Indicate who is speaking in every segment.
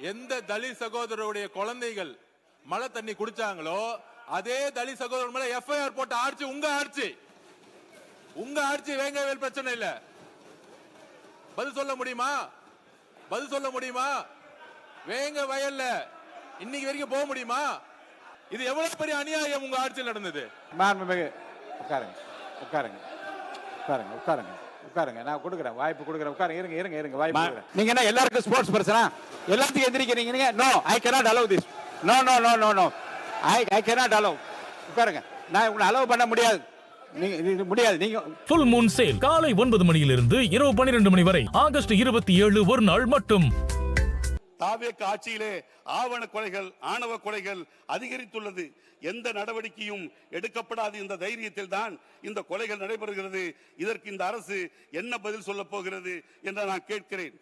Speaker 1: எந்த தலித் சகோதரருடைய குழந்தைகள் மழை தண்ணி குடிச்சாங்களோ அதே தலித் சகோதரர் மேல எஃப்ஐஆர் போட்ட ஆட்சி உங்க ஆட்சி. உங்க ஆட்சி வேங்கவேல் பிரச்சனை இல்ல. பதில் சொல்ல முடியுமா? பதில் சொல்ல முடியுமா? வேங்க வயல்ல இன்னைக்கு வரைக்கும் போக முடியுமா? இது எவ்வளவு பெரிய அநியாயம் உங்க ஆட்சியில் நடந்தது.
Speaker 2: உட்காருங்க உட்காருங்க உட்காருங்க உட்காருங்க உட்காருங்க. நான் கொடுக்குறேன், வாய்ப்பு கொடுக்குறேன். உட்காருங்க, இருங்க இருங்க இருங்க, வாய்ப்பு கொடுக்குறேன். நீங்க என்ன எல்லாருக்கும் ஸ்போர்ட்ஸ் பர்சனா? எல்லாத்துக்கும் எந்திரிக்கிறீங்க? No, I cannot allow this. No no no no no, I cannot allow. உட்காருங்க, நான் உங்களை அலோவ் பண்ண முடியாது. முடியாது. நீங்க
Speaker 3: ஃபுல் மூன் சேல் காலை 9 மணியிலிருந்து இரவு 12 மணி வரை ஆகஸ்ட் 27 ஒரு நாள் மட்டும்.
Speaker 4: தாவேக ஆட்சியிலே ஆவண கொலைகள், ஆணவ கொலைகள் அதிகரித்துள்ளது. எந்த நடவடிக்கையும் எடுக்கப்படாத இந்த தைரியத்தில் தான் இந்த கொலைகள் நடைபெறுகிறது. இதற்கு இந்த அரசு என்ன பதில் சொல்ல போகிறது என்று நான் கேட்கிறேன்.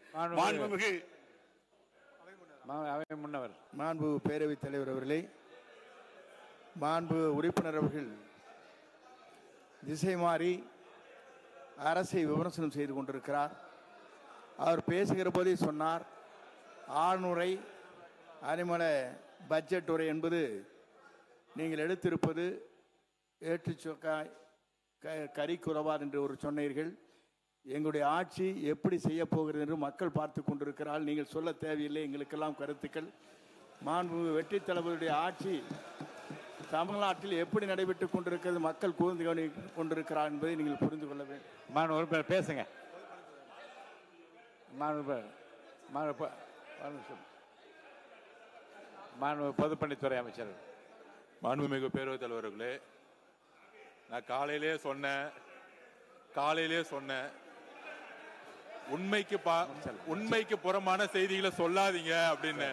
Speaker 5: மாண்பு பேரவைத் தலைவர் அவர்களே, மாண்பு உறுப்பினர் அவர்கள் திசை மாறி அரசை விமர்சனம் செய்து கொண்டிருக்கிறார். அவர் பேசுகிற போதே சொன்னார், ஆணுரை அரிமள பட்ஜெட் உரை என்பது நீங்கள் எடுத்திருப்பது ஏற்றுச்சொக்காய் கறி குறவார் என்று ஒரு சொன்னீர்கள். எங்களுடைய ஆட்சி எப்படி செய்ய போகிறது என்று மக்கள் பார்த்து கொண்டிருக்கிறார்கள். நீங்கள் சொல்ல தேவையில்லை, எங்களுக்கெல்லாம் கருத்துக்கள். மாண்பு வெற்றி தளபதியுடைய ஆட்சி தமிழ்நாட்டில் எப்படி நடைபெற்றுக் கொண்டிருக்கிறது, மக்கள் கூர்ந்து கொண்டிருக்கிறார் என்பதை நீங்கள் புரிந்து கொள்ள வேண்டும்.
Speaker 2: மாணவர் பேசுங்க. மாண்பு பொதுப்பணித்துறை அமைச்சர்.
Speaker 1: மாண்புமிகு பேரவைத் தலைவர்களே, நான் காலையிலே சொன்னேன் உண்மைக்கு புறமான செய்திகளை சொல்லாதீங்க அப்படின்னு.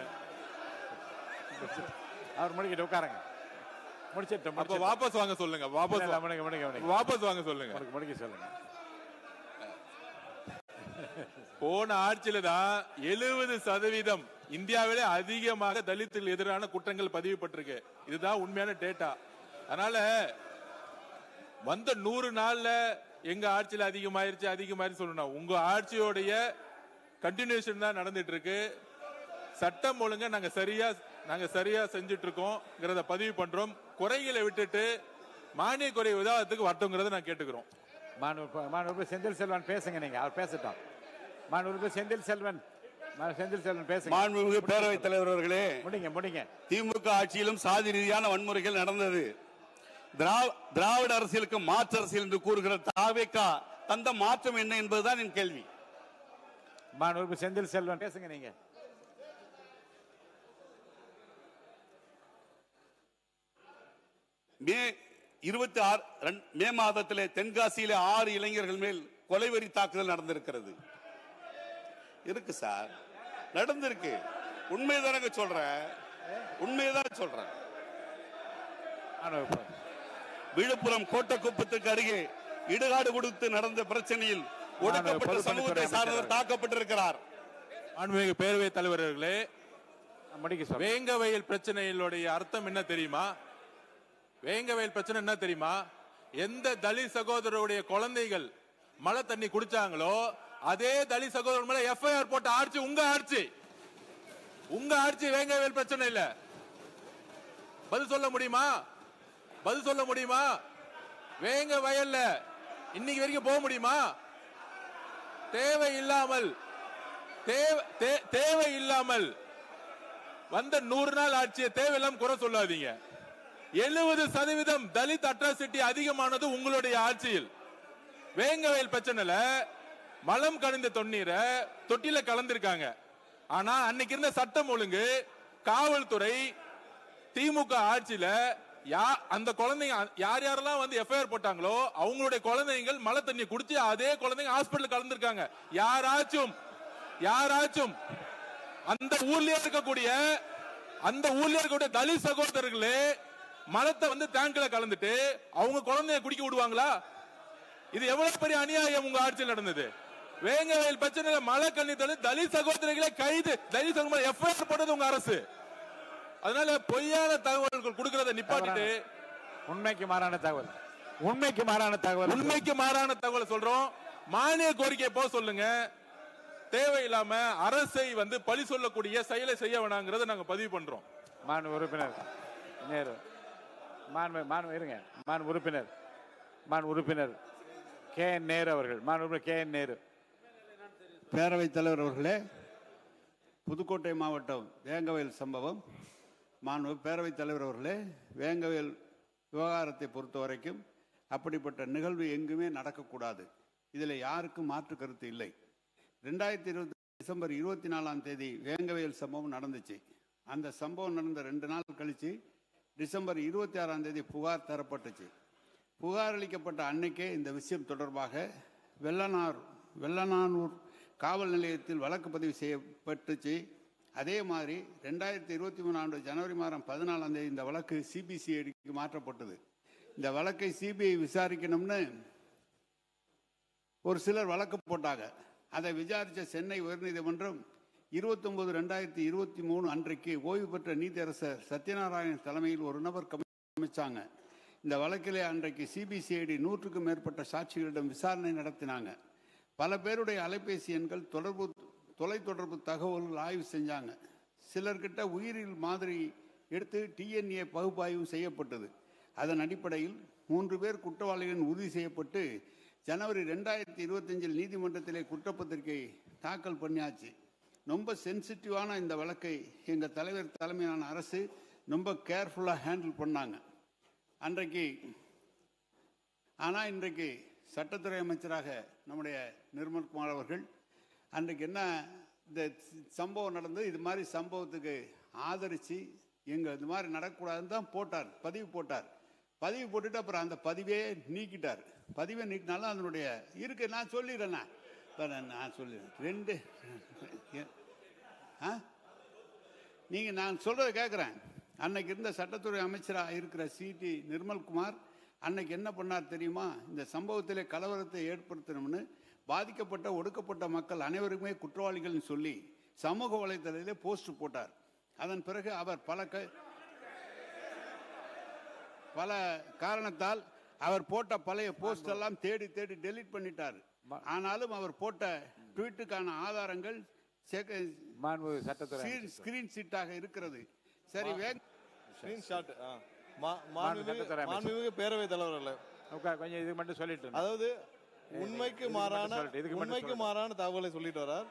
Speaker 2: அவர் முடிக்கிட்டு உட்காருங்க.
Speaker 1: அப்ப வாபஸ் வாங்க சொல்லுங்க. வாபஸ் வாங்க சொல்லுங்க.
Speaker 2: முடிக்க சொல்லுங்க.
Speaker 1: போன ஆட்சியில தான் 70% இந்தியாவிலே அதிகமாக தலித்துக்கு எதிரான குற்றங்கள் பதிவுபட்டிருக்கு. இதுதான் உண்மையான டேட்டா. அதனால வந்த 100 நாள்ல எங்க ஆட்சியில அதிகமாயிருச்சு சொல்லணும். உங்க ஆட்சியோடைய கண்டினியூஷன் தான் நடந்துட்டு இருக்கு. சட்டம் ஒழுங்கா நாங்க சரியா செஞ்சுட்டு இருக்கோம் பதிவு பண்றோம். குறைகளை விட்டுட்டு மானிய குறை விவாதத்துக்கு வரட்டும்ங்கறத நான் கேட்டுக்கிறோம்.
Speaker 2: மாண்பு செந்தில் செல்வன் பேசுங்க. நீங்க அவர் பேசட்டும். மாண்பு செந்தில் செல்வன் பேசுங்க.
Speaker 4: மாண்புமிகு பேரவைத் தலைவர் அவர்களே,
Speaker 2: முடிங்க.
Speaker 4: திமுக ஆட்சியிலும் சாதி ரீதியான வன்முறைகள் நடந்தது. திராவிட அரசியலுக்கு மாற்று அரசியல் என்று கூறுகிற தாவேக தந்த மாற்றம் என்ன என்பதுதான் என் கேள்வி.
Speaker 2: மாண்பு செந்தில் செல்வன் பேசுங்க. நீங்க
Speaker 4: மே 26 மே மாதத்திலே தென்காசியிலே 6 இளைஞர்கள் மேல் கொலைவெறி தாக்குதல் நடந்திருக்கிறது. இருக்கு சார், நடந்திருக்கு. உண்மைதானங்க சொல்றேன். விழுப்புரம் கோட்டக்குப்பத்துக்கு அருகே இடுகாடு கொடுத்து நடந்த பிரச்சனையில் ஒடுக்கப்பட்ட சமூகத்தை சார்ந்தவர் தாக்கப்பட்டிருக்கிறார்.
Speaker 1: மாண்புமிகு பேரவைத் தலைவர்களே, வேங்கவயல் பிரச்சனையினுடைய அர்த்தம் என்ன தெரியுமா? வேங்கவயல் பிரச்சனை என்ன தெரியுமா? எந்த தலித் சகோதரருடைய குழந்தைகள் மழை தண்ணி குடிச்சாங்களோ அதே தலித் சகோதரர் மேல எஃப்ஐஆர் போட்ட ஆட்சி உங்க ஆட்சி. உங்க ஆட்சி வேங்கவயல் பிரச்சனை இல்ல. பதில் சொல்ல முடியுமா? பதில் சொல்ல முடியுமா? வேங்க வயல்ல இன்னைக்கு வரைக்கும் போக முடியுமா? தேவையில்லாமல் வந்த 100 நாள் ஆட்சியை தேவையில்லாம குறை சொல்லாதீங்க. 70% தலித் அட்ராசிட்டி அதிகமானது உங்களுடைய ஆட்சியில். வேங்கவயல் பிரச்சனைல மலம் கலந்த தண்ணீரை தொட்டில கலந்திருக்காங்க. ஆனா அன்னைக்கு இருந்த சட்டம் ஒழுங்கு, காவல்துறை, திமுக ஆட்சியில அந்த குழந்தைங்க யாரெல்லாம் வந்து எஃப்ஐஆர் போட்டாங்களோ அவங்களுடைய குழந்தைகள் மழை தண்ணி குடிச்சு அதே குழந்தைங்க ஹாஸ்பிட்டல் கலந்துருக்காங்க. யாராச்சும் அந்த ஊர்ல இருக்கக்கூடிய தலித் சகோதரர்களே மலத்தை வந்து டேங்க்ல கலந்துட்டு அவங்க குழந்தைய குடிக்க விடுவாங்களா? இது எவ்வளவு பெரிய அநியாயம் உங்க ஆட்சியில் நடந்தது. வேங்கவயல் பிரச்சனையில மழை கண்ணி தலித் சகோதரிகளை கைது, தலித் சகோதரர்கள் எஃப்ஐஆர் போட்டது உங்க அரசு. அதனால பொய்யான தகவல்கள் கொடுக்கறத நிப்பாட்டிட்டு
Speaker 2: உண்மைக்கு மாறான தகவல் சொல்றோம்.
Speaker 1: மானிய கோரிக்கை போக சொல்லுங்க. தேவையில்லாம அரசை வந்து பழி சொல்லக்கூடிய செயலை செய்ய வேணாங்கிறத நாங்க பதிவு பண்றோம்.
Speaker 2: மாண்பு உறுப்பினர் நேரு, மாண்பு உறுப்பினர் கே என் நேரு அவர்கள். மாண்பு உறுப்பினர் கே என் நேரு.
Speaker 6: பேரவைத் தலைவர் அவர்களே, புதுக்கோட்டை மாவட்டம் வேங்கவயல் சம்பவம். மாண்பு பேரவைத் தலைவர் அவர்களே, வேங்கவயல் விவகாரத்தை பொறுத்த வரைக்கும் அப்படிப்பட்ட நிகழ்வு எங்குமே நடக்கக்கூடாது. இதில் யாருக்கும் மாற்று கருத்து இல்லை. 2020 டிசம்பர் 24 வேங்கவயல் சம்பவம் நடந்துச்சு. அந்த சம்பவம் நடந்த 2 நாள் கழிச்சு டிசம்பர் 26 புகார் தரப்பட்டுச்சு. புகார் அளிக்கப்பட்ட அன்னைக்கே இந்த விஷயம் தொடர்பாக வெள்ளனானூர் காவல் நிலையத்தில் வழக்கு பதிவு செய்யப்பட்டுச்சு. அதே மாதிரி 2023 ஜனவரி மாதம் 14 இந்த வழக்கு சிபிசிஐடிக்கு மாற்றப்பட்டது. இந்த வழக்கை சிபிஐ விசாரிக்கணும்னு ஒரு சிலர் வழக்கு போட்டாங்க. அதை விசாரித்த சென்னை உயர்நீதிமன்றம் 29/2023 அன்றைக்கு ஓய்வு பெற்ற நீதியரசர் சத்யநாராயணன் தலைமையில் ஒரு நபர் கமிஷன் அமைச்சாங்க. இந்த வழக்கிலே அன்றைக்கு சிபிசிஐடி 100க்கும் மேற்பட்ட சாட்சிகளிடம் விசாரணை நடத்தினாங்க. பல பேருடைய அலைபேசி எண்கள், தொலைத்தொடர்பு தகவல்கள் ஆய்வு செஞ்சாங்க. சிலர்கிட்ட உயிரியல் மாதிரி எடுத்து டிஎன்ஏ பகுப்பாய்வு செய்யப்பட்டது. அதன் அடிப்படையில் 3 பேர் குற்றவாளிகள் உறுதி செய்யப்பட்டு ஜனவரி 2025 நீதிமன்றத்திலே குற்றப்பத்திரிகை தாக்கல் பண்ணியாச்சு. ரொம்ப சென்சிட்டிவான இந்த வழக்கை எங்கள் தலைவர் தலைமையிலான அரசு ரொம்ப கேர்ஃபுல்லாக ஹேண்டில் பண்ணாங்க அன்றைக்கு. ஆனால் இன்றைக்கு சட்டத்துறை அமைச்சராக நம்முடைய நிர்மல்குமார் அவர்கள் அன்றைக்கு என்ன இந்த சம்பவம் நடந்து இது மாதிரி சம்பவத்துக்கு ஆதரித்து எங்கள் இது மாதிரி நடக்கக்கூடாதுன்னு தான் பதிவு போட்டார். பதிவு போட்டுட்டு அப்புறம் அந்த பதிவே நீக்கிட்டார். பதிவை நீக்கினாலும் அதனுடைய இருக்கு. நான் சொல்லிடுறேண்ணா, நான் சொல்லிடுறேன். நீங்கள் நான் சொல்கிறத கேட்குறேன். அன்னைக்கு இருந்த சட்டத்துறை அமைச்சராக இருக்கிற சிடி நிர்மல்குமார் அன்னைக்கு என்ன பண்ணார் தெரியுமா? இந்த சம்பவத்திலே கலவரத்தை ஏற்படுத்தணும்னு பாதிக்கப்பட்ட ஒடுக்கப்பட்ட மக்கள் அனைவருக்குமே குற்றவாளிகள்னு சொல்லி சமூக வலைதளத்திலே போஸ்ட் போட்டார். அதன் பிறகு அவர் பல காரணத்தால் அவர் போட்ட பழைய போஸ்ட் எல்லாம் தேடி டெலீட் பண்ணிட்டார். ஆனாலும் அவர் போட்ட ட்வீட்டுக்கான ஆதாரங்கள் ஸ்கிரீன்ஷாட்டாக இருக்கிறது. சரி,
Speaker 7: ஸ்கிரீன்ஷாட் மாண்புமிகு பேரவைத் தலைவர்களே,
Speaker 2: கொஞ்சம் இது மட்டும் சொல்லிட்டு,
Speaker 7: அதாவது உண்மைக்கு மாறான தகவலை சொல்லிட்டு வர்றார்.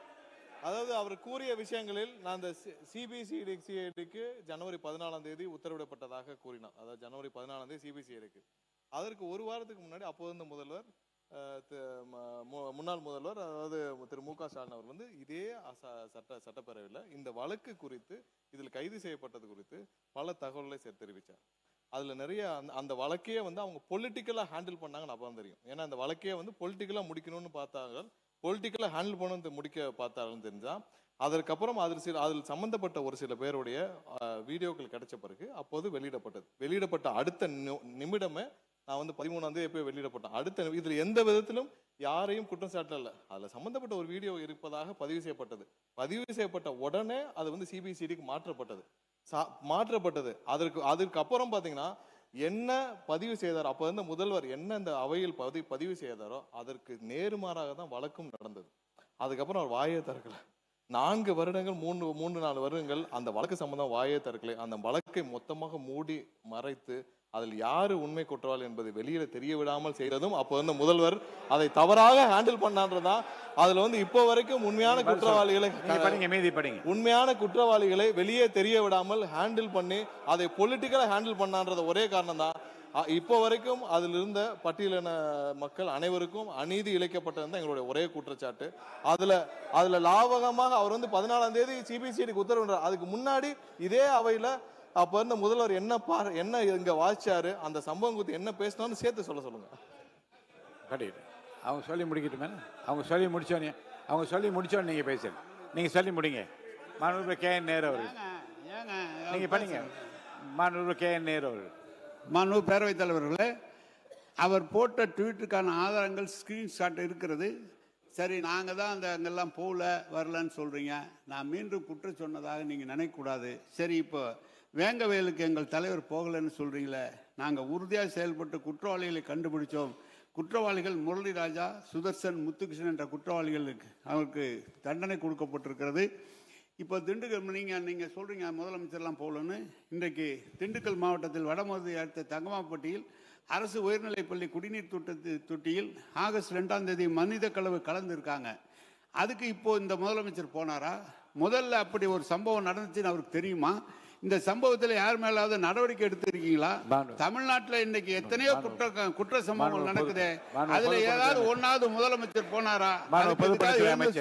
Speaker 7: அதாவது அவர் கூறிய விஷயங்களில் நான் இந்த சிபிசிஐடிக்கு ஜனவரி 14 உத்தரவிடப்பட்டதாக கூறினார். அதாவது ஜனவரி 14 சிபிசிஐடிக்கு. அதற்கு ஒரு வாரத்துக்கு முன்னாடி அப்போது முதல்வர், முன்னாள் முதல்வர், அதாவது திரு மு க ஸ்டாலின் அவர் வந்து இதே சட்டப்பேரவையில் இந்த வழக்கு குறித்து, இதில் கைது செய்யப்பட்டது குறித்து பல தகவல்களை தெரிவித்தார். அதில் நிறைய அந்த வழக்கையே வந்து அவங்க பொலிட்டிக்கலாக ஹேண்டில் பண்ணாங்கன்னு அப்போ தான் தெரியும். ஏன்னா அந்த வழக்கையே வந்து பொலிட்டிக்கலாக முடிக்கணும்னு பார்த்தாங்க, பொலிட்டிக்கலாக ஹேண்டில் பண்ண முடிக்க பார்த்தாங்கன்னு தெரிஞ்சால் அதற்கப்புறம் அதில் சம்பந்தப்பட்ட ஒரு சில பேருடைய வீடியோக்கள் கிடைச்ச பிறகு அப்போது வெளியிடப்பட்ட அடுத்த நிமிடமே நான் வந்து 13 எப்போ வெளியிடப்பட்டேன். அடுத்த இதில் எந்த விதத்திலும் யாரையும் குற்றம் சாட்டல. அதில் சம்பந்தப்பட்ட ஒரு வீடியோ இருப்பதாக பதிவு செய்யப்பட்ட உடனே அது வந்து சிபிசிஐடிக்கு மாற்றப்பட்டது. அதற்கு அப்புறம் பார்த்தீங்கன்னா என்ன பதிவு செய்தாரோ, அப்போ வந்து முதல்வர் என்ன இந்த அவையில் பதிவு செய்தாரோ அதற்கு நேர்மாறாக தான் வழக்கும் நடந்தது. அதுக்கப்புறம் அவர் வாயே திறக்கல. 4 வருடங்கள் 3-4 வருடங்கள் அந்த வழக்கு சம்பந்தம் வாயே திறக்கலை. அந்த வழக்கை மொத்தமாக மூடி மறைத்து அதில் யாரு உண்மை குற்றவாளி என்பதை வெளியில தெரிய விடாமல் செய்ததும் அப்போ வந்து முதல்வர் அதை தவறாக ஹேண்டில் பண்ணான்றதான். அதுல வந்து இப்போ வரைக்கும் உண்மையான குற்றவாளிகளை வெளியே தெரிய விடாமல் ஹேண்டில் பண்ணி அதை பொலிட்டிக்கலா ஹேண்டில் பண்ணான்றத ஒரே காரணம் தான். இப்போ வரைக்கும் அதில் இருந்த பட்டியலின மக்கள் அனைவருக்கும் அநீதி இழைக்கப்பட்டது தான் எங்களுடைய ஒரே குற்றச்சாட்டு. அதுல லாபகமாக அவர் வந்து 14 சிபிசிஐடிக்கு உத்தரவிட்டார். அதுக்கு முன்னாடி இதே அவையில அப்ப இருந்த முதல்வர் என்ன இங்க வாசிச்சாரு, அந்த சம்பவம் குறித்து என்ன பேசணும்னு சேர்த்து சொல்லுங்க.
Speaker 2: அவங்க சொல்லி முடிக்கட்டுமே. அவங்க சொல்லி முடிச்சோன்னு நீங்க பேசுங்க. நீங்க சொல்லி முடிங்க. மாண்புமிகு கே என் நேரு அவர்கள் நீங்க பண்ணுங்க. மாண்புமிகு கே என் நேரு அவர்கள்.
Speaker 6: மாண்புமிகு பேரவைத் தலைவர்களே, அவர் போட்ட ட்வீட்டுக்கான ஆதாரங்கள் ஸ்கிரீன்ஷாட் இருக்கிறது. சரி, நாங்கள் தான் அங்கெல்லாம் வரலன்னு சொல்றீங்க. நான் மீண்டும் குற்றம் சொன்னதாக நீங்கள் நினைக்கக்கூடாது. சரி, இப்போ வேங்கவயலுக்கு எங்கள் தலைவர் போகலைன்னு சொல்றீங்களே, நாங்கள் உறுதியாக செயல்பட்டு குற்றவாளிகளை கண்டுபிடிச்சோம், குற்றவாளிகள் முரளி ராஜா, சுதர்சன், முத்துகிருஷ்ணன் என்ற குற்றவாளிகளுக்கு அவருக்கு தண்டனை கொடுக்கப்பட்டிருக்கிறது. இப்போ திண்டுக்கல் நீங்கள் சொல்கிறீங்க முதலமைச்சர்லாம் போகலன்னு. இன்றைக்கு திண்டுக்கல் மாவட்டத்தில் வடமதுரை அடுத்த தங்கமாப்பட்டியில் அரசு உயர்நிலைப்பள்ளி குடிநீர் தொட்டியில் ஆகஸ்ட் 2ஆம் தேதி மனித கலவு கலந்துருக்காங்க. அதுக்கு இப்போ இந்த முதலமைச்சர் போனாரா? முதல்ல அப்படி ஒரு சம்பவம் நடந்துச்சுன்னு அவருக்கு தெரியுமா? இந்த சம்பவத்தில் யார் மேலாவது நடவடிக்கை எடுத்திருக்கீங்களா? தமிழ்நாட்டில் இன்னைக்கு எத்தனையோ குற்ற சம்பவங்கள் நடக்குது. அதுல ஏதாவது ஒன்னாவது முதலமைச்சர் போனாரா?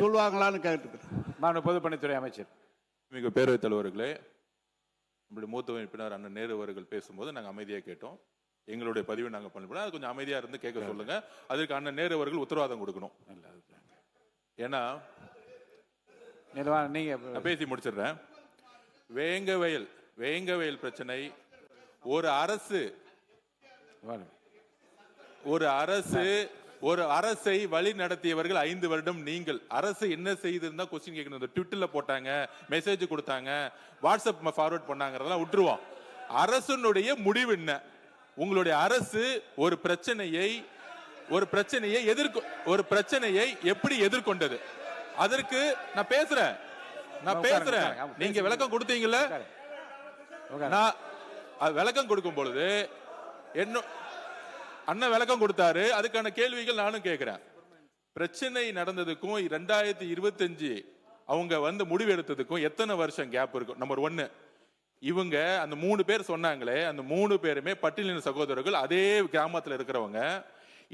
Speaker 6: சொல்லுவாங்களான்னு கேட்டுக்கிறேன்.
Speaker 2: பொதுப்பணித்துறை அமைச்சர்.
Speaker 1: மிக பேரவைத் தலைவர்களே, நம்முடைய மூத்த உறுப்பினர் அண்ணன் நேரு அவர்கள் பேசும்போது நாங்கள் அமைதியாக கேட்டோம். எங்களுடைய பதிவை நாங்கள் பண்ணி அது கொஞ்சம் அமைதியா இருந்து கேட்க சொல்லுங்க. அதற்கு அண்ணன் நேரு அவர்கள் உத்தரவாதம் கொடுக்கணும். ஏன்னா நீங்க பேசி முடிச்சிடுறேன். வேங்கவயல் பிரச்சனை ஒரு அரசை வழி நடத்தியவர்கள் 5 வருடம். நீங்கள் அரசு என்ன செய்திருந்தா கொஸ்டின் கேட்கணும். ட்விட்டர்ல போட்டாங்க, மெசேஜ் கொடுத்தாங்க, வாட்ஸ்அப் ஃபார்வர்ட் பண்ணாங்கிறதெல்லாம் விட்டுருவோம். அரசுடைய முடிவு என்ன? உங்களுடைய அரசு ஒரு பிரச்சனையை எப்படி எதிர்கொண்டது? அதற்கு நான் பேசுறேன். நீங்க விளக்கம் கொடுத்தீங்கல்ல, நான் விளக்கம் கொடுக்கும் பொழுது என்ன அண்ணன் விளக்கம் கொடுத்தாரு. அதுக்கான கேள்விகள் நானும் கேட்கிறேன். பிரச்சனை நடந்ததுக்கும் 2025 அவங்க முடிவு எடுத்ததுக்கும் எத்தனை வருஷம் கேப் இருக்கும்? நம்பர் 1, இவங்க அந்த 3 பேர் சொன்னாங்களே, அந்த 3 பேருமே பட்டியலின சகோதரர்கள், அதே கிராமத்தில் இருக்கிறவங்க.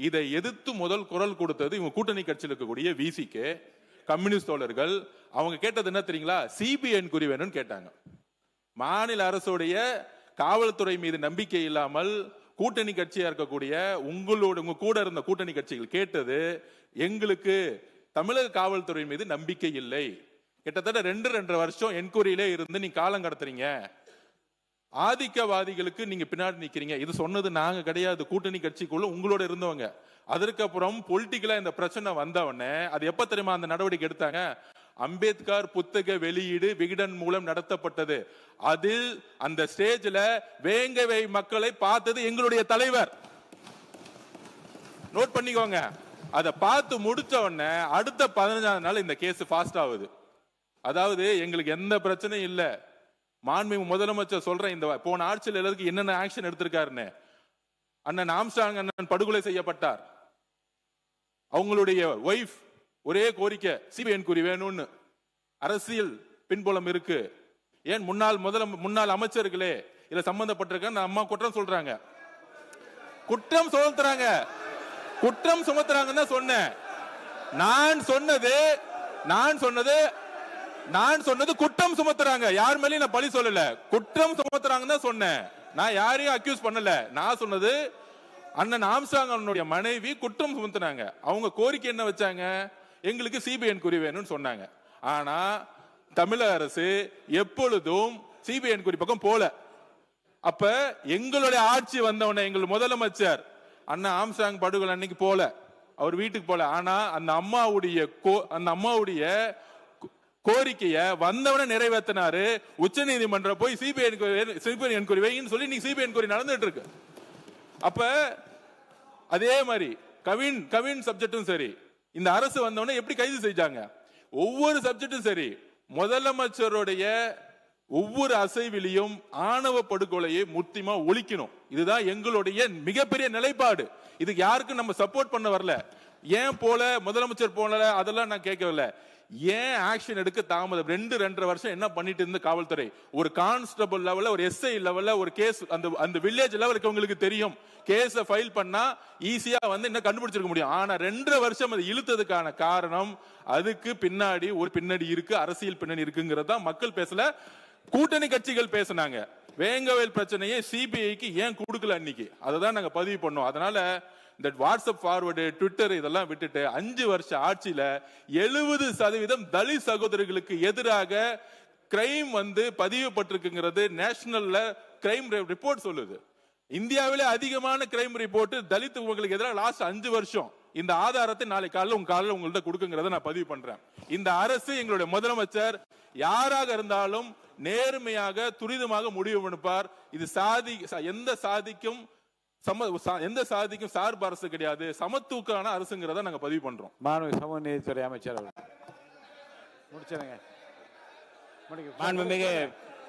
Speaker 1: இதை எதிர்த்து முதல் குரல் கொடுத்தது இவங்க கூட்டணி கட்சியில் இருக்கக்கூடிய விசிகே கம்யூனிஸ்ட் தோழர்கள். அவங்க கேட்டது என்ன தெரியுங்களா? சிபிஐ என்கொயரி வேணும்னு கேட்டாங்க. மாநில அரசுடைய காவல்துறை மீது நம்பிக்கை இல்லாமல் கூட்டணி கட்சியா இருக்கக்கூடிய உங்க கூட இருந்த கூட்டணி கட்சிகள் கேட்டது, எங்களுக்கு தமிழக காவல்துறை மீது நம்பிக்கை இல்லை. கிட்டத்தட்ட 2.5 வருஷம் என்கொயரியிலே இருந்து நீங்க காலம் கடத்துறீங்க, ஆதிக்கவாதிகளுக்கு நீங்க பின்னாடி நிக்கிறீங்க. இது சொன்னது நாங்க கிடையாது, கூட்டணி கட்சிக்குள்ள உங்களோட இருந்தவங்க. அதற்கப்புறம் பொலிட்டிக்கலா இந்த பிரச்சனை வந்தவொடனே அது எப்ப தெரியுமா அந்த நடவடிக்கை எடுத்தாங்க? அம்பேத்கர் புத்தக வெளியீடு விகடன் மூலம் நடத்தப்பட்டது. அதில் அந்த ஸ்டேஜ்ல வேங்கவை மக்களை பார்த்தது எங்களுடைய தலைவர். நோட் பண்ணிக்கோங்க. அதை பார்த்து முடிச்ச உடனே அடுத்த 15ஆம் நாள் இந்த கேஸ் ஃபாஸ்ட் ஆகுது. அதாவது எங்களுக்கு எந்த பிரச்சனையும் இல்ல. மாண்புமிகு முதலமைச்சர் சொல்றேன், இந்த போன ஆட்சியில் எல்லாருக்கும் என்னென்ன ஆக்ஷன் எடுத்திருக்காருன்னு. அண்ணன் ஆம்ஸ்ட்ராங் அண்ணன் படுகொலை செய்யப்பட்டார். அவங்களுடைய ஒய்ஃப் ஒரே கோரிக்கை, சிபிஐ என்கொயரி வேணும்னு. அரசியல் பின்புலம் இருக்கு. ஏன் முன்னாள் அமைச்சர்களே இதுல சம்பந்தப்பட்டிருக்க அம்மா குற்றம் சொல்றாங்க, குற்றம் சுமத்துறாங்கன்னு சொன்னேன். நான் சொன்னது குற்றம் சுமத்துறாங்க. யார் மேலயும் நான் பழி சொல்லல, குற்றம் சுமத்துறாங்கன்னு சொன்னேன். நான் யாரையும் அக்யூஸ் பண்ணல. நான் சொன்னது அண்ணன் ஆம்ஸ்ட்ராங் அவனுடைய மனைவி குற்றம் சுமத்துனாங்க. அவங்க கோரிக்கை என்ன வச்சாங்க? எங்களுக்கு சிபிஐ என்கொயரி வேணும்னு சொன்னாங்க. ஆனா தமிழக அரசு எப்பொழுதும் சிபிஐ என்கொயரி பக்கம் போல. அப்ப எங்களுடைய ஆட்சி வந்தவன எங்கள் முதலமைச்சர் அண்ணா ஆம்ஸ்ட்ராங் படுகொலை அன்னைக்கு போல, அவர் வீட்டுக்கு போல. ஆனா அந்த அம்மாவுடைய கோரிக்கைய வந்தவன நிறைவேற்றினாரு. உச்ச நீதிமன்றம் போய் சிபிஐ என்கொயரி வைன்னு சொல்லி நீங்க சிபிஐ என்கொயரி நடந்துட்டு இருக்கு. அப்ப அதே மாதிரி கவின் சப்ஜெக்டும் சரி, இந்த அரசு வந்தவன எப்படி கைது செஞ்சாங்க? ஒவ்வொரு சப்ஜெக்டும் சரி, முதலமைச்சருடைய ஒவ்வொரு அசைவிலையும் ஆணவ படுகொலையை முத்தியமா ஒழிக்கணும். இதுதான் எங்களுடைய மிகப்பெரிய நிலைப்பாடு. இதுக்கு யாருக்கும் நம்ம சப்போர்ட் பண்ண வரல. ஏன் போல முதலமைச்சர் போல அதெல்லாம் நான் கேட்கவில்லை. ஏன் ஆக்ஷன் எடுக்க தாமதம்? 2.5 வருஷம் என்ன பண்ணிட்டு இருந்த காவல்துறை? ஒரு கான்ஸ்டபிள் லெவல்ல, ஒரு எஸ்ஐ லெவல்ல ஒரு கேஸ் அந்த வில்லேஜ் லெவலுக்கு உங்களுக்கு தெரியும், கேஸை ஃபைல் பண்ணா ஈஸியா என்ன கண்டுபிடிச்சிருக்க முடியும். ஆனா 2.5 வருஷம் அது இழுத்ததுக்கான காரணம், அதுக்கு பின்னாடி ஒரு பின்னாடி இருக்கு, அரசியல் பின்னணி இருக்குங்கிறதா மக்கள் பேசல, கூட்டணி கட்சிகள் பேசினாங்க. வேங்கவேல் பிரச்சனையை சிபிஐக்கு ஏன் கொடுக்கல அன்னைக்கு, அதை நாங்க பதிவு பண்ணோம். அதனால இந்த வாட்ஸ்அப் ஃபார்வர்டு, ட்விட்டர் இதெல்லாம் விட்டுட்டு 5 வருஷ ஆட்சியில 70% தலித் சகோதரர்களுக்கு எதிராக கிரைம் பதிவுபட்டிருக்குங்கிறது நேஷனல்ல கிரைம் ரிப்போர்ட் சொல்லுது. இந்தியாவிலே அதிகமான கிரைம் ரிப்போர்ட் தலித் உங்களுக்கு எதிராக லாஸ்ட் 5 வருஷம். இந்த ஆதாரத்தை நாளை காலையில் உங்கள்கிட்ட கொடுக்குங்கிறத நான் பதிவு பண்றேன். இந்த அரசு, எங்களுடைய முதலமைச்சர் யாராக இருந்தாலும் நேர்மையாக துரிதமாக முடிவு எடுப்பார். இது எந்த சாதிக்கும் எந்த சாதிக்கும் சார்பு அரசு கிடையாது, சமத்துவக்கான அரசுங்கிறத நாங்க பதிவு பண்றோம்.
Speaker 2: மாண்பு சமூக நீதித்துறை அமைச்சர் அவர்கள் முடிச்சிருங்க.
Speaker 8: மாண்புமிகு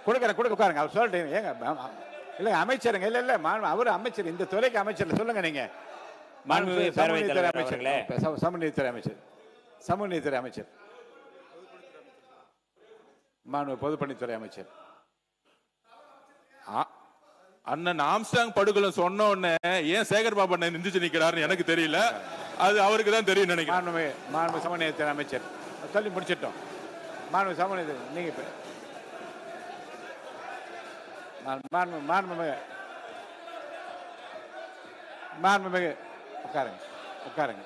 Speaker 2: கொடுக்க உட்காருங்க. அவர் சொல்லிட்டு ஏங்க இல்ல அமைச்சருங்க, இல்ல அவர் அமைச்சர், இந்த துறைக்கு அமைச்சர் சொல்லுங்க நீங்க.
Speaker 8: மாண்புமிகு பேரவைத் தலைவர் அவர்களே,
Speaker 2: சமூக நீதித்துறை அமைச்சர், சமூக நீதித்துறை அமைச்சர், மாண்பு பொதுப்பணித்துறை அமைச்சர்.
Speaker 1: அண்ணன் ஆம்ஸ்டாங் படுகொலை சொன்ன உடனே ஏன் சேகர் பாபு அண்ணன் நிந்திச்சு நிக்கிறாருன்னு எனக்கு தெரியல, அது அவருக்கு தான் தெரியும் நினைக்கிறேன்.
Speaker 2: மாண்பு சமூக நீதித்துறை அமைச்சர் சொல்லி முடிச்சிட்டோம். மாண்பு சமூக நீதி நீங்க மாண்புமிகு உட்காருங்க உட்காருங்க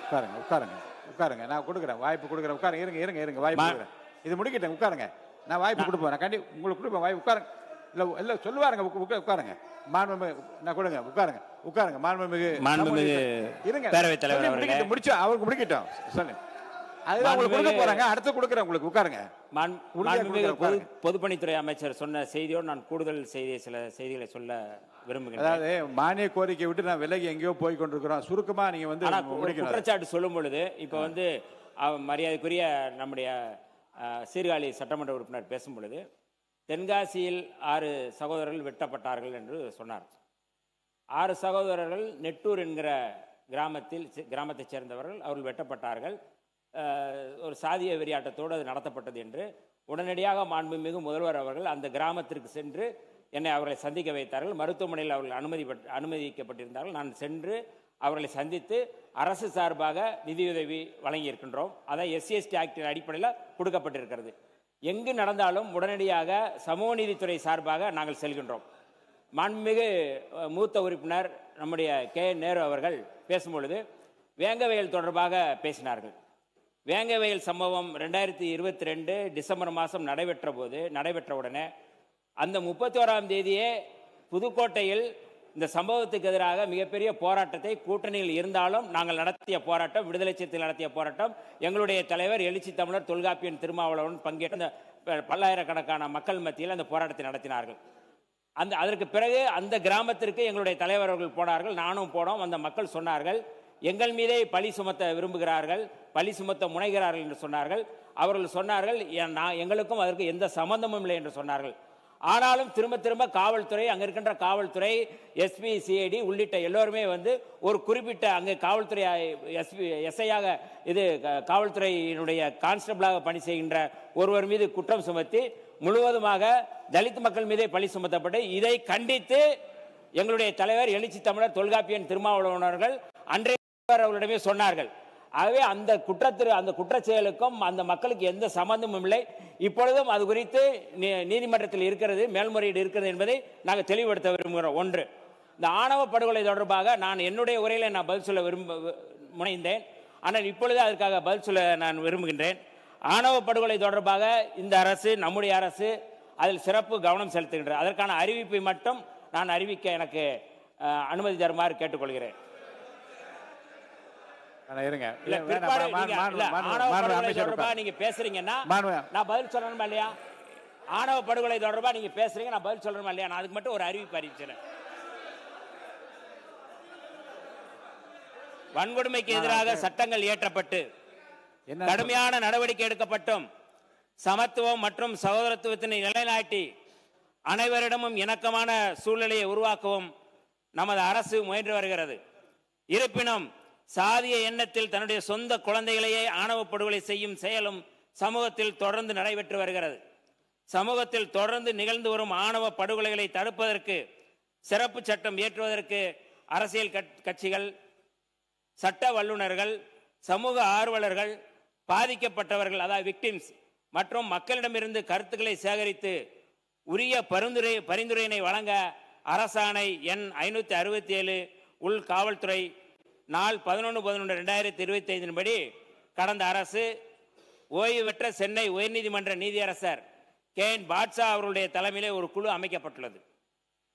Speaker 2: உட்காருங்க உட்காருங்க உட்காருங்க. நான் கொடுக்குறேன், வாய்ப்பு கொடுக்குறேன். உட்காருங்க, இருங்க வாய்ப்பு கொடுக்குறேன். இது முடிக்கிட்டேன், உட்காருங்க. நான் வாய்ப்பு கொடுப்பேன், நான் உங்களுக்கு கொடுப்பேன் வாய்ப்பு. உட்காருங்க. இல்ல சொல்லுவாருங்க, உட்காருங்க. மாண்புமிகு நான் கொடுங்க, உட்காருங்க உட்காருங்க. மாண்புமிகு இருங்க,
Speaker 8: பேரவைத் தலைவர் அவர்களே,
Speaker 2: முடிச்சு அவருக்கு முடிக்கிட்டோம் சொல்லுங்க. அதுதான் உங்களுக்கு கொடுக்க போறாங்க, அடுத்து கொடுக்குறேன் உங்களுக்கு. உட்காருங்க.
Speaker 8: பொதுப்பணித்துறை அமைச்சர் சொன்ன செய்தியோடு நான் கூடுதல் சில செய்திகளை சொல்ல விரும்புகிறேன்.
Speaker 2: அதாவது மானிய கோரிக்கை விட்டு நான் விலகி எங்கேயோ போய் கொண்டிருக்கிறோம். சுருக்கமா நீங்க வந்து
Speaker 8: குற்றச்சாட்டு சொல்லும் பொழுது இப்ப வந்து மரியாதைக்குரிய நம்முடைய சீர்காழி சட்டமன்ற உறுப்பினர் பேசும் பொழுது தென்காசியில் 6 சகோதரர்கள் வெட்டப்பட்டார்கள் என்று சொன்னார். 6 சகோதரர்கள் நெட்டூர் என்கிற கிராமத்தைச் சேர்ந்தவர்கள், அவர்கள் வெட்டப்பட்டார்கள். ஒரு சாதிய வெறியாட்டத்தோடு அது நடத்தப்பட்டது என்று உடனடியாக மாண்புமிகு முதல்வர் அவர்கள் அந்த கிராமத்திற்கு சென்று என்னை அவர்களை சந்திக்க வைத்தார்கள். மருத்துவமனையில் அவர்கள் அனுமதிக்கப்பட்டிருந்தார்கள். நான் சென்று அவர்களை சந்தித்து அரசு சார்பாக நிதியுதவி வழங்கியிருக்கின்றோம். அதான் SC/ST ஆக்டின் அடிப்படையில் கொடுக்கப்பட்டிருக்கிறது. எங்கு நடந்தாலும் உடனடியாக சமூக நீதித்துறை சார்பாக நாங்கள் செல்கின்றோம். மாண்புமிகு மூத்த உறுப்பினர் நம்முடைய KN நேரு அவர்கள் பேசும்பொழுது வேங்கவயல் தொடர்பாக பேசினார்கள். வேங்கவயல் சம்பவம் 2022 டிசம்பர் மாதம் நடைபெற்ற உடனே அந்த 31ஆம் தேதியே புதுக்கோட்டையில் இந்த சம்பவத்துக்கு எதிராக மிகப்பெரிய போராட்டத்தை கூட்டணியில் இருந்தாலும் நாங்கள் நடத்திய போராட்டம், விடுதலை சிறுத்தைகள் நடத்திய போராட்டம், எங்களுடைய தலைவர் எழுச்சி தமிழர் தொல்காப்பியன் திருமாவளவன் பங்கேற்ற பல்லாயிரக்கணக்கான மக்கள் மத்தியில் அந்த போராட்டத்தை நடத்தினார்கள். அதற்கு பிறகு அந்த கிராமத்திற்கு எங்களுடைய தலைவர்கள் போனார்கள், நானும் போனோம். அந்த மக்கள் சொன்னார்கள், எங்கள் மீதே பழி சுமத்த விரும்புகிறார்கள், பழி சுமத்த முனைகிறார்கள் என்று சொன்னார்கள். அவர்கள் சொன்னார்கள், எங்களுக்கும் அதற்கு எந்த சம்பந்தமும் இல்லை என்று சொன்னார்கள். ஆனாலும் திரும்ப காவல்துறை, அங்கே இருக்கின்ற காவல்துறை, SP, CID உள்ளிட்ட எல்லோருமே வந்து ஒரு குறிப்பிட்ட அங்கே காவல்துறை SI-யாக இது காவல்துறையினுடைய கான்ஸ்டபிளாக பணி செய்கின்ற ஒருவர் மீது குற்றம் சுமத்தி முழுவதுமாக தலித் மக்கள் மீதே பழி சுமத்தப்பட்டு இதை கண்டித்து எங்களுடைய தலைவர் எழுச்சி தமிழர் தொல்காப்பியன் திருமாவளவன் அவர்கள் அன்றைய அவர்களிடமே சொன்னார்கள். ஆகவே அந்த குற்றச் செயலுக்கும் அந்த மக்களுக்கு எந்த சம்பந்தமும் இல்லை. இப்பொழுதும் அது குறித்து நீதிமன்றத்தில் இருக்கிறது, மேல்முறையீடு இருக்கிறது என்பதை நாங்கள் தெளிவுபடுத்த விரும்புகிறோம். ஒன்று, இந்த ஆணவ படுகொலை தொடர்பாக நான் என்னுடைய உரையில் நான் பதில் சொல்ல முனைந்தேன். ஆனால் இப்பொழுது அதற்காக பதில் சொல்ல நான் விரும்புகின்றேன். ஆணவ படுகொலை தொடர்பாக இந்த அரசு, நம்முடைய அரசு அதில் சிறப்பு கவனம் செலுத்துகின்றது. அதற்கான அறிவிப்பை மட்டும் நான் அறிவிக்க எனக்கு அனுமதி தருமாறு கேட்டுக்கொள்கிறேன். நீங்க பேசுறீங்கன்னா நான் பதில் சொல்லணுமா இல்லையா? ஆணவ படுகொலை தொடர்பா நீங்க பேசுறீங்க, நான் பதில் சொல்லணுமா இல்லையா? நான் அதுக்கு மட்டும் ஒரு அறிவிப்பு அறிவிச்சேன். வன்கொடுமைக்கு எதிராக சட்டங்கள் இயற்றப்பட்டு கடுமையான நடவடிக்கை எடுக்கப்பட்டும் சமத்துவம் மற்றும் சகோதரத்துவத்தினை நிலைநாட்டி அனைவரிடமும் இணக்கமான சூழ்நிலையை உருவாக்கவும் நமது அரசு முயன்று வருகிறது. இருப்பினும் சாதிய எண்ணத்தில் தன்னுடைய சொந்த குழந்தைகளையே ஆணவ படுகொலை செய்யும் செயலும் சமூகத்தில் தொடர்ந்து நடைபெற்று வருகிறது. சமூகத்தில் தொடர்ந்து நிகழ்ந்து வரும் ஆணவ படுகொலைகளை தடுப்பதற்கு சிறப்பு சட்டம் இயற்றுவதற்கு அரசியல் கட்சிகள், சட்ட வல்லுநர்கள், சமூக ஆர்வலர்கள், பாதிக்கப்பட்டவர்கள் அதாவது விக்டிம்ஸ் மற்றும் மக்களிடமிருந்து கருத்துக்களை சேகரித்து உரிய பரிந்துரையினை வழங்க அரசாணை எண் 567 உள் காவல்துறை நாள் 11/11/2025 படி கடந்த அரசு ஓய்வு பெற்ற சென்னை உயர்நீதிமன்ற நீதியரசர் KN பாட்ஷா அவர்களுடைய தலைமையிலே ஒரு குழு அமைக்கப்பட்டுள்ளது.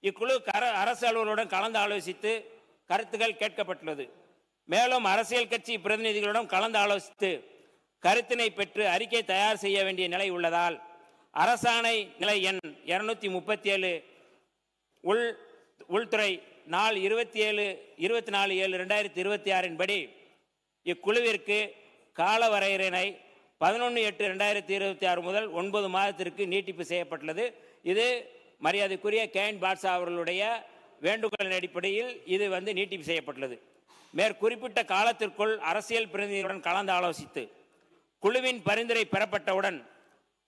Speaker 8: இக்குழு அரசு அலுவலருடன் கலந்து ஆலோசித்து கருத்துக்கள் கேட்கப்பட்டுள்ளது. மேலும் அரசியல் கட்சி பிரதிநிதிகளிடம் கலந்து ஆலோசித்து கருத்தினை பெற்று அறிக்கை தயார் செய்ய வேண்டிய நிலை உள்ளதால் அரசாணை நிலை எண் 237 உள்துறை நாள் 24/7/2026 படி இக்குழுவிற்கு கால வரையறையினை 11/8/2026 முதல் 9 மாதத்திற்கு நீட்டிப்பு செய்யப்பட்டுள்ளது. இது மரியாதைக்குரிய கேன் பாட்ஷா அவர்களுடைய வேண்டுகோளின் அடிப்படையில் இது நீட்டிப்பு செய்யப்பட்டுள்ளது. மேற்குறிப்பிட்ட காலத்திற்குள் அரசியல் பிரதிநிதிகளுடன் கலந்து ஆலோசித்து குழுவின் பரிந்துரை பெறப்பட்டவுடன்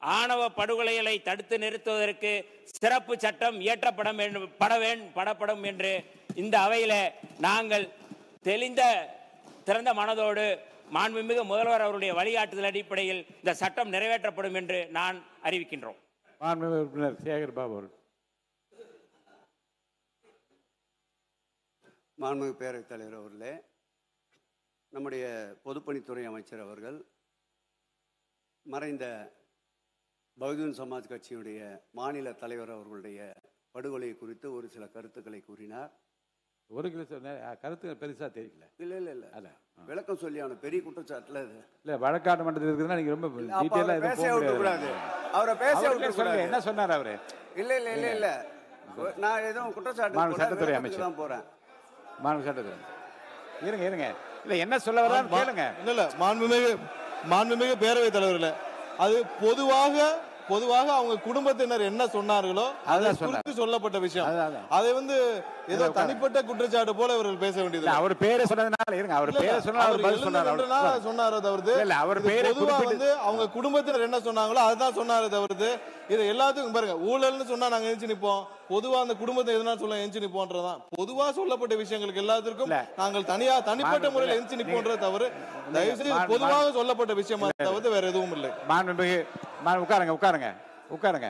Speaker 8: ஆணவ படுகொலைகளை தடுத்து நிறுத்துவதற்கு சிறப்பு சட்டம் இயற்றப்படும் என்று இந்த அவையில் நாங்கள் திறந்த மனதோடு மாண்புமிகு முதல்வர் அவருடைய வழிகாட்டுதல் அடிப்படையில் இந்த சட்டம் நிறைவேற்றப்படும் என்று நான் அறிவிக்கின்றோம்.
Speaker 2: மாண்புமிகு உறுப்பினர் சேகர் பாபு அவர்கள்.
Speaker 9: மாண்புமிகு பேரவைத் தலைவர் அவர்களே, நம்முடைய பொதுப்பணித்துறை அமைச்சர் அவர்கள் மறைந்த பகுஜன் சமாஜ் கட்சியுடைய மாநில தலைவர் அவர்களுடைய படுகொலை குறித்து ஒரு சில கருத்துக்களை கூறினார்.
Speaker 2: ஒரு கிலோ கருத்து பெருசா தெரியல.
Speaker 9: இல்ல விளக்கம் சொல்லி அவன பெரிய குற்றச்சாட்டுல
Speaker 2: இல்ல வழக்காடு மன்றத்தில் இருக்குதுன்னா நீங்க ரொம்ப டீடைலா
Speaker 9: பேச விடக்கூடாது. அவரை பேச விடக்கூடாது.
Speaker 2: என்ன சொன்னார் அவரு?
Speaker 9: இல்ல நான் எதுவும் குற்றச்சாட்டு
Speaker 2: சட்டத்துறை அமைச்சர் தான் போறேன். மாநில சட்டத்துறை இருங்க இல்ல என்ன சொல்ல வர்றான்னு கேளுங்க.
Speaker 7: இல்ல மாண்புமிகு பேரவைத் தலைவர்களே, அது பொதுவாக அவங்க குடும்பத்தினர் என்ன சொன்னார்களோ அதை குறித்து சொல்லப்பட்ட விஷயம். அதை ஏதோ தனிப்பட்ட குற்றச்சாட்டு போல இவர்கள் பேச வேண்டியது.
Speaker 2: அவர் பேரை சொன்னதுனால இருங்க, அவர் பேரை
Speaker 7: சொன்னாரோ தவிர்த்து பொதுவா அவங்க குடும்பத்தினர் என்ன சொன்னாங்களோ அதுதான் சொன்னாரே தவிர்த்து இது எல்லாத்துக்கும் பாருங்க ஊழல்னு சொன்னா நாங்க எஞ்சி நிப்போம், பொதுவா அந்த குடும்பத்தை எதனா சொல்ல எஞ்சி நிப்போன்றதான் பொதுவா சொல்லப்பட்ட விஷயங்களுக்கு எல்லாத்திற்கும் நாங்கள் தனிப்பட்ட முறையில் எஞ்சி நிப்போன்றதை தவிர தயவு செய்து பொதுவாக சொல்லப்பட்ட விஷயமா தவிர்த்து வேற எதுவும் இல்லை.
Speaker 2: மாண்புமிகு உட்காருங்க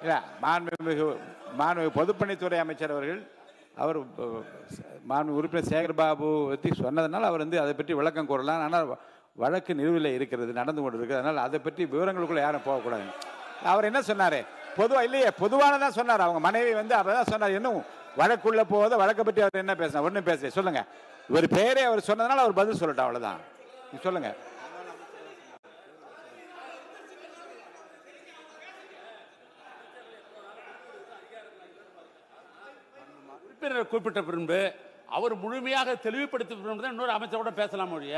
Speaker 2: இல்ல மாண்புமிகு பொதுப்பணித்துறை அமைச்சர் அவர்கள் அவர் மாண்புமிகு உறுப்பினர் சேகர் பாபு பற்றி சொன்னதுனால அவர் அதை பற்றி விளக்கம் கூறலாம். ஆனால் வழக்கு நிலுவையில் இருக்கிறது, நடந்து கொண்டு இருக்குது. அதனால் அதை பற்றி விவரங்களுக்குள்ள யாரும் போகக்கூடாது. அவர் என்ன சொன்னாரு? பொதுவானதான் சொன்னார். அவங்க மனைவி அப்பதான் சொன்னார். இன்னும் வழக்குள்ள போவத வழக்கை பற்றி அவர் என்ன பேசினார்? ஒன்றும் பேச சொல்லுங்க. இவர் பேரே அவர் சொன்னதுனால அவர் பதில் சொல்லட்டும், அவ்வளவுதான். சொல்லுங்க.
Speaker 10: குறிப்பிட்ட பின்பு அவர் முழுமையாக தெளிவுபடுத்தி இன்னொரு அமைச்சரோட பேசலாம் ஒழிய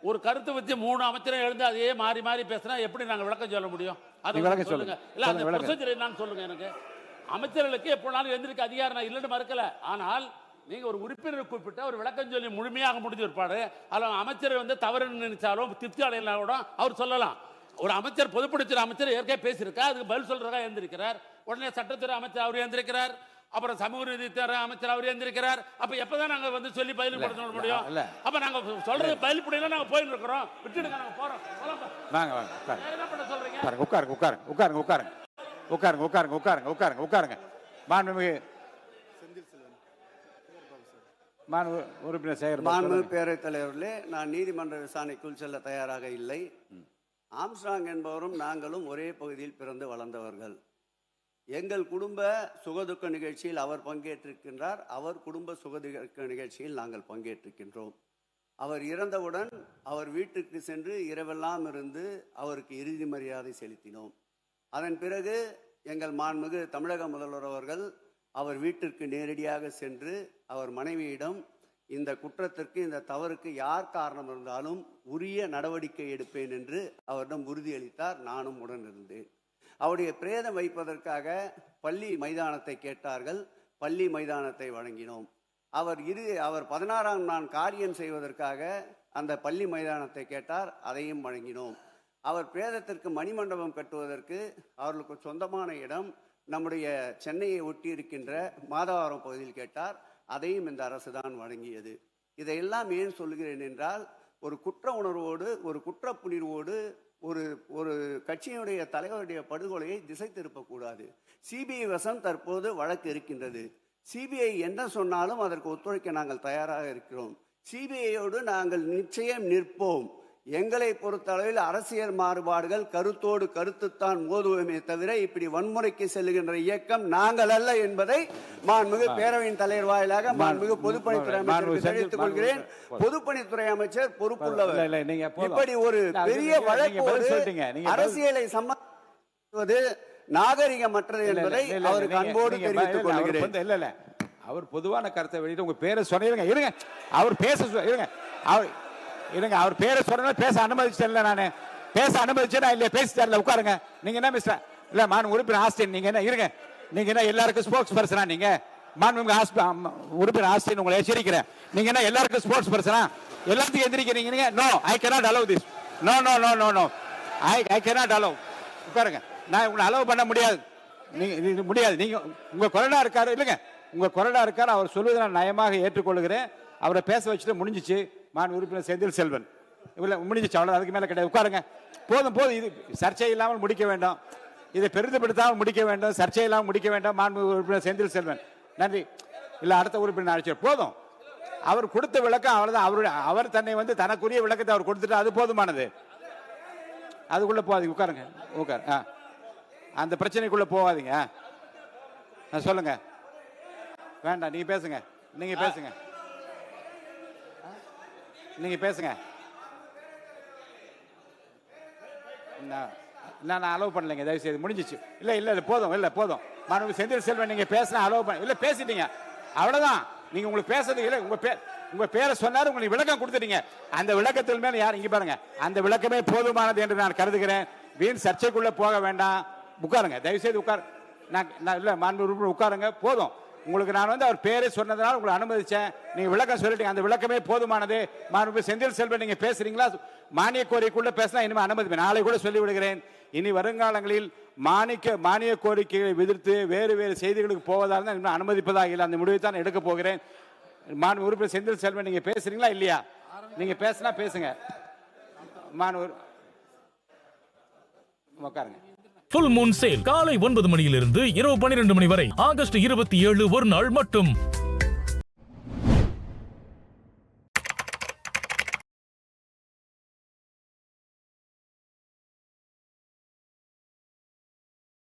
Speaker 10: ஒரு கருத்தை வச்சு 3 அமைச்சரை எழுந்து அதே மாறி மாறி பேசினா எப்படி நாங்கள் விளக்கம் சொல்ல முடியும்? அது சொல்லுங்க. இல்ல அந்த ப்ரொசீஜர் என்னன்னு சொல்லுங்க. எனக்கு அமைச்சர்களுக்கு எப்போனாலும் எந்திரிக்க அதிகாரம் நான் இல்லைன்னு மறுக்கல. ஆனால் நீங்க ஒரு உறுப்பினர் குறிப்பிட்ட ஒரு விளக்கம் சொல்லி முழுமையாக முடிஞ்ச ஏற்பாடு அதில் அமைச்சரை தவறுன்னு நினைச்சாலும் திருப்தி அடையலாம் கூட அவர் சொல்லலாம். ஒரு அமைச்சர் பொதுப்பணித்துறை அமைச்சர் ஏற்கனவே பேசியிருக்கா, அதுக்கு பதில் சொல்றதா எழுந்திருக்கிறார். உடனே சட்டத்துறை அமைச்சர் அவர் எழுந்திருக்கிறார், அப்புறம் சமூக நீதித்துறை அமைச்சர் அவர் எழுந்திருக்கிறார். அப்ப எப்பதான் நாங்க சொல்லி பதில் கொடுக்க முடியும்? அப்ப நாங்க சொல்றது பதில் புரியல, நாங்க போயிட்டு இருக்கிறோம், விட்டுடுங்க, நாங்க போறோம். என்ன பண்ண சொல்றீங்க?
Speaker 2: உட்காருங்க.
Speaker 9: மாண்புமிகு பேரவைத் தலைவர்களே, நான் நீதிமன்ற விசாரணைக்குள் செல்ல தயாராக இல்லை. ஆம்ஸ்ட்ராங் என்பவரும் நாங்களும் ஒரே பகுதியில் பிறந்து வளர்ந்தவர்கள். எங்கள் குடும்ப சுகதுக்க நிகழ்ச்சியில் அவர் பங்கேற்றிருக்கின்றார், அவர் குடும்ப சுகதுக்க நிகழ்ச்சியில் நாங்கள் பங்கேற்றிருக்கின்றோம். அவர் இறந்தவுடன் அவர் வீட்டுக்கு சென்று இரவெல்லாம் இருந்து அவருக்கு இறுதி மரியாதை செலுத்தினோம். அதன் பிறகு எங்கள் மாண்புமிகு தமிழக முதல்வர் அவர்கள் அவர் வீட்டிற்கு நேரடியாக சென்று அவர் மனைவியிடம் இந்த குற்றத்திற்கு இந்த தவறுக்கு யார் காரணம் இருந்தாலும் உரிய நடவடிக்கை எடுப்பேன் என்று அவரிடம் உறுதியளித்தார். நானும் உடன் இருந்தேன். அவருடைய பிரேதம் வைப்பதற்காக பள்ளி மைதானத்தை கேட்டார்கள். பள்ளி மைதானத்தை வழங்கினோம். அவர் 16ஆம் நாள் காரியம் செய்வதற்காக அந்த பள்ளி மைதானத்தை கேட்டார், அதையும் வழங்கினோம். அவர் பிரேதத்திற்கு மணிமண்டபம் கட்டுவதற்கு அவர்களுக்கு சொந்தமான இடம் நம்முடைய சென்னையை ஒட்டி இருக்கின்ற மாதவரம் பகுதியில் கேட்டார், அதையும் இந்த அரசு தான் வழங்கியது. இதையெல்லாம் ஏன் சொல்கிறேன் என்றால், ஒரு குற்ற உணர்வோடு ஒரு குற்றப்புணர்வோடு ஒரு கட்சியினுடைய தலைவருடைய படுகொலையை திசை திருப்பக்கூடாது. சிபிஐ வசம் தற்போது வழக்கு இருக்கின்றது. சிபிஐ என்ன சொன்னாலும் அதற்கு ஒத்துழைக்க நாங்கள் தயாராக இருக்கிறோம். சிபிஐயோடு நாங்கள் நிச்சயம் நிற்போம். எங்களை பொறுத்தளவில் அரசியல் மாறுபாடுகள் கருத்தோடு கருத்துத்தான் மோதுவோமே தவிர இப்படி வன்முறைக்கு செல்லுகின்ற இயக்கம் நாங்கள் அல்ல என்பதை மாண்புமிகு பேரவையின் தலைவர் வாயிலாக மாண்புமிகு பொதுப்பணித்துறை அமைச்சருக்கு தெரிவித்துக் கொள்கிறேன். பொதுப்பணித்துறை அமைச்சர் பொறுப்புள்ளவர். இப்படி ஒரு பெரிய வழக்கோடு அரசியலை சம்பந்தப்படுவது நாகரிகமற்றது என்பதை அவருக்கு அன்போடு தெரிவித்துக் கொள்கிறேன்.
Speaker 2: அவர் பொதுவான கருத்தை வெளியிட்டு உங்க பேரை சொன்னீங்க. இருங்க, அவர் பேச இருங்க, அவர் பேரை சொன்ன பேச அனுமதிச்சேன்ல, நான் பேச அனுமதிச்சேனா இல்லையா? பேசி தரல, உட்காருங்க. நீங்க என்ன மிஸ்டர் இல்ல மான் உறுப்பினர் ஆஸ்டின், நீங்க என்ன இருங்க, நீங்க என்ன எல்லாருக்கும் ஸ்போர்ட்ஸ் பர்சனா? நீங்க மான் உறுப்பினர் ஆஸ்டின், உங்களை எச்சரிக்கிறேன். நீங்க என்ன எல்லாருக்கும் ஸ்போர்ட்ஸ் பர்சனா? எல்லாத்துக்கும் எந்திரிக்கிறீங்க. No, I cannot allow this. No no no no no, I cannot allow. உட்காருங்க, நான் உங்களை அலோவ் பண்ண முடியாது. நீங்க முடியாது. நீங்க உங்க கொறடா இருக்காரு இல்லைங்க, உங்க கொறடா இருக்காரு. அவர் சொல்வதை நான் நயமாக ஏற்றுக்கொள்கிறேன். அவரை பேச வச்சுட்டு முடிஞ்சிச்சு. மான் உறுப்பினர் செந்தில் செல்வன் இல்லை முடிஞ்சிச்சு, அவ்வளோ, அதுக்கு மேலே கிடையாது. உட்காருங்க, போதும் போதும். இது சர்ச்சை இல்லாமல் முடிக்க வேண்டும், இதை பெரிதுபடுத்தாமல் முடிக்க வேண்டும், சர்ச்சை இல்லாமல் முடிக்க வேண்டும். மான் உறுப்பினர் செந்தில் செல்வன், நன்றி. இல்லை அடுத்த உறுப்பினர் அழைச்சார், போதும். அவர் கொடுத்த விளக்கம் அவ்வளோதான். அவர் தன்னை வந்து தனக்குரிய விளக்கத்தை அவர் கொடுத்துட்டு அது போதுமானது. அதுக்குள்ளே போகாதீங்க, உட்காருங்க, உட்காரு. அந்த பிரச்சனைக்குள்ளே போகாதீங்க. சொல்லுங்க, வேண்டாம், நீங்க பேசுங்க, நீங்க பேசுங்க, நீங்க பேசுங்க. நான் அலோவ் பண்ணலைங்க, தயவு செய்து முடிஞ்சிச்சு. இல்லை இல்லை இல்லை, போதும், இல்லை போதும். மாணவர் செந்தில் செல்வன், நீங்க பேசினா அலோவ் பண்ண இல்லை, பேசிட்டீங்க, அவ்வளோதான். நீங்க உங்களுக்கு பேசுறது இல்லை, உங்க பேரை சொன்னாரு, உங்களுக்கு விளக்கம் கொடுத்துட்டீங்க. அந்த விளக்கத்தில் மேல யார் இங்க பாருங்க, அந்த விளக்கமே போதுமானது என்று நான் கருதுகிறேன். வீண் சர்ச்சைக்குள்ள போக வேண்டாம். உட்காருங்க, தயவு செய்து உட்காரு. நான் இல்லை மாண்பு உறுப்பினர் உட்காருங்க, போதும். உங்களுக்கு நான் வந்து அவர் பேரை சொன்னதுனால உங்களை அனுமதிச்சேன். நீங்க விளக்கம் சொல்லிட்டீங்க, அந்த விளக்கமே போதுமானது. மாண்பு செந்தில் செல்வன், நீங்க பேசுறீங்களா? மானிய கோரிக்கைக்குள்ள பேசினா இனிமே அனுமதி. நாளை கூட சொல்லி விடுகிறேன், இனி வருங்காலங்களில் மானிய கோரிக்கைகளை எதிர்த்து வேறு செய்திகளுக்கு போவதாக இருந்தால் இன்னும் அனுமதிப்பதாக இல்லை. அந்த முடிவை தான் எடுக்க போகிறேன். மாண்பு உறுப்பினர் செந்தில் செல்வன், நீங்க பேசுறீங்களா இல்லையா? நீங்க பேசினா பேசுங்க. மாணவர் உட்காருங்க.
Speaker 3: ஃபுல் மூன் சேல் காலை 9 மணியிலிருந்து இரவு 12 மணி வரை ஆகஸ்ட் 27 ஒரு நாள் மட்டும்.